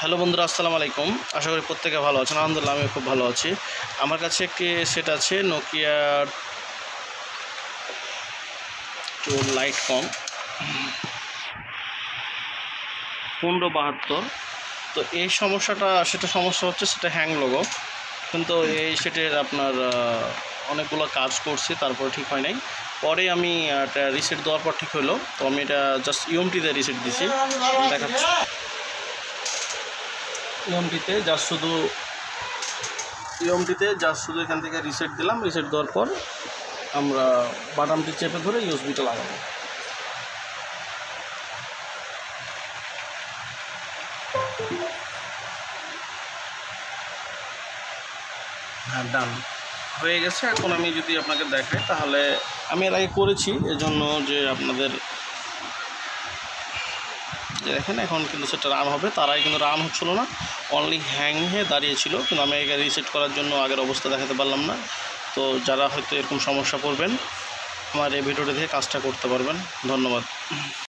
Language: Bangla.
হ্যালো বন্ধুরা, আসসালামু আলাইকুম। আশা করি প্রত্যেকে ভালো আছেন। আলহামদুলিল্লাহ আমি খুব ভালো আছি। আমার কাছে একটি সেট আছে নোকিয়া লাইট কম 1572। তো এই সমস্যা হচ্ছে সেটা হ্যাং লোগো, কিন্তু এই সেটের আপনার অনেকগুলো কাজ করছি, তারপর ঠিক হয় নাই। পরে আমি এটা রিসেট দেওয়ার পর ঠিক হলো। তো আমি এটা জাস্ট ইউএমটিতে রিসেট দিছি, দেখাচ্ছি। ইউএমটিতে জাস্ট শুধু এখান থেকে রিসেট দিলাম। রিসেট দেওয়ার পর আমরা বাটামটি চেপে ধরে ইউএসবিটা লাগাবো। হ্যাঁ, ডান হয়ে গেছে। এখন আমি যদি আপনাকে দেখাই, তাহলে আমি এর আগে করেছি, এজন্য যে আপনাদের দেখেন এখন কিন্তু সেটা রান হবে। তারাই কিন্তু রান হচ্ছিল না, অনলি হ্যাং হয়ে দাঁড়িয়েছিল। কিন্তু আমি একে রিসেট করার জন্য আগের অবস্থা দেখাতে পারলাম না। তো যারা হয়তো এরকম সমস্যা পড়বেন, আমার এই ভিডিওটা দেখে কাজটা করতে পারবেন। ধন্যবাদ।